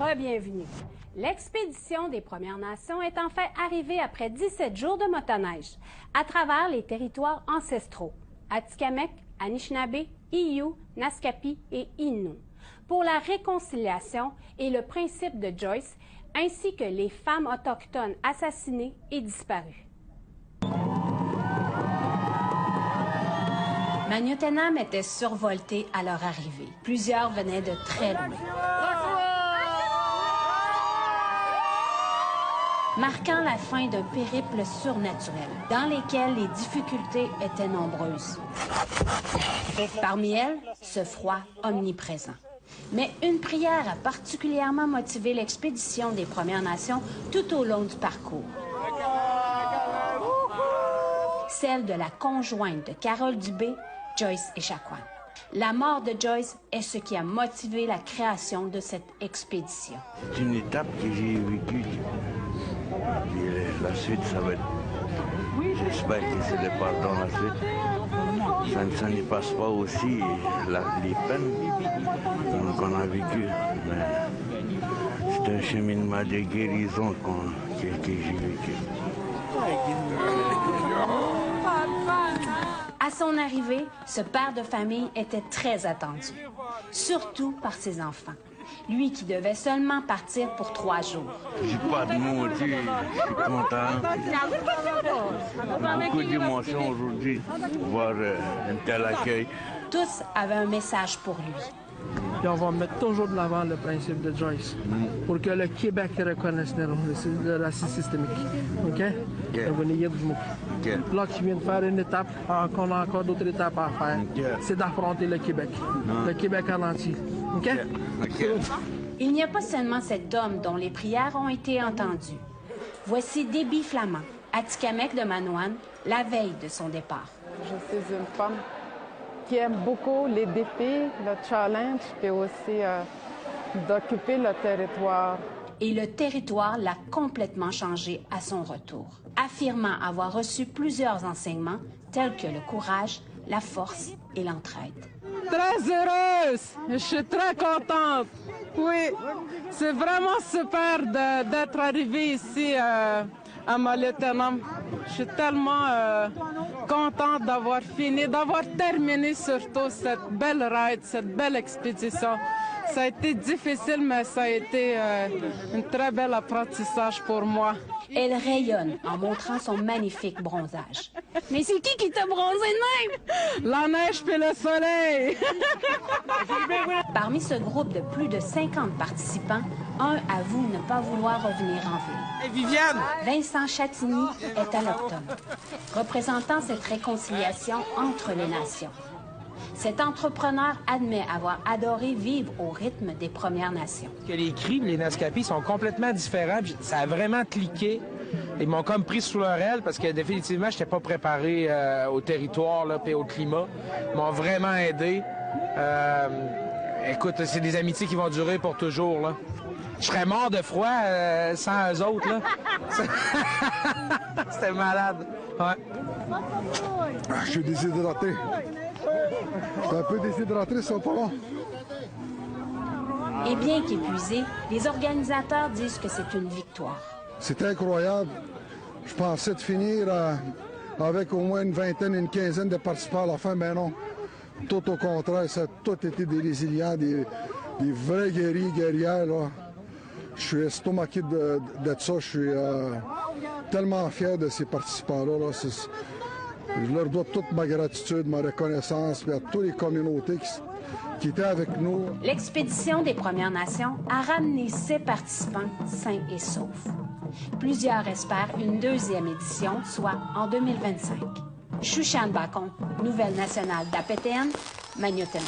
Re-bienvenue. L'expédition des Premières Nations est enfin arrivée après 17 jours de motoneige à travers les territoires ancestraux, Atikamekw, Anishinaabe, Innu, Naskapi et Innu, pour la réconciliation et le principe de Joyce, ainsi que les femmes autochtones assassinées et disparues. Magnotenam était survolté à leur arrivée. Plusieurs venaient de très loin, marquant la fin d'un périple surnaturel, dans lequel les difficultés étaient nombreuses. Parmi elles, ce froid omniprésent. Mais une prière a particulièrement motivé l'expédition des Premières Nations tout au long du parcours. Celle de la conjointe de Carole Dubé, Joyce Echaquan. La mort de Joyce est ce qui a motivé la création de cette expédition. C'est une étape que j'ai vécue. Et la suite, ça va être... J'espère que c'est le pardon, la suite. Ça ne passe pas aussi les peines qu'on a vécues. Mais c'est un cheminement de guérison que j'ai vécu. À son arrivée, ce père de famille était très attendu, surtout par ses enfants. Lui qui devait seulement partir pour 3 jours. J'ai pas de mots, je suis content. Beaucoup d'émotions aujourd'hui, voir un tel accueil. Tous avaient un message pour lui. Et on va mettre toujours de l'avant le principe de Joyce pour que le Québec reconnaisse le racisme systémique. OK? Là, tu viens de faire une étape, qu'on a encore d'autres étapes à faire. C'est d'affronter le Québec. Le Québec en entier. OK? Il n'y a pas seulement cet homme dont les prières ont été entendues. Voici Déby Flamand, Atikamekw de Manoan, la veille de son départ. Je suis une femme qui aime beaucoup les défis, le challenge, puis aussi d'occuper le territoire. Et le territoire l'a complètement changé à son retour, affirmant avoir reçu plusieurs enseignements tels que le courage, la force et l'entraide. Très heureuse! Je suis très contente. Oui, c'est vraiment super d'être arrivée ici à Magnotenam. Je suis tellement contente d'avoir fini, d'avoir terminé surtout cette belle ride, cette belle expédition. Ça a été difficile, mais ça a été un très bel apprentissage pour moi. Elle rayonne en montrant son magnifique bronzage. Mais c'est qui t'a bronzé de même? La neige puis le soleil! Parmi ce groupe de plus de 50 participants, un avoue ne pas vouloir revenir en ville. Hey, Viviane! Vincent Chatigny est alloctone, représentant cette réconciliation entre les nations. Cet entrepreneur admet avoir adoré vivre au rythme des Premières Nations. Les cris, les Naskapi sont complètement différents. Ça a vraiment cliqué. Ils m'ont comme pris sous leur aile parce que définitivement, je n'étais pas préparé au territoire et au climat. Ils m'ont vraiment aidé. Écoute, c'est des amitiés qui vont durer pour toujours. Là. Je serais mort de froid sans eux autres. Là. C'était malade. Ouais. Je suis déshydraté. Je suis un peu déshydraté, ça pas long. Et bien qu'épuisés, les organisateurs disent que c'est une victoire. C'est incroyable. Je pensais de finir avec au moins une vingtaine, une quinzaine de participants à la fin, mais non. Tout au contraire, ça a tout été des résilients, des vrais guerriers, guerrières. Là. Je suis estomaqué de ça. Je suis tellement fier de ces participants-là. Là. Je leur dois toute ma gratitude, ma reconnaissance, et à toutes les communautés qui étaient avec nous. L'expédition des Premières Nations a ramené ses participants sains et saufs. Plusieurs espèrent une deuxième édition, soit en 2025. Chouchane Bacon, Nouvelle nationale d'APTN, Magnotenam.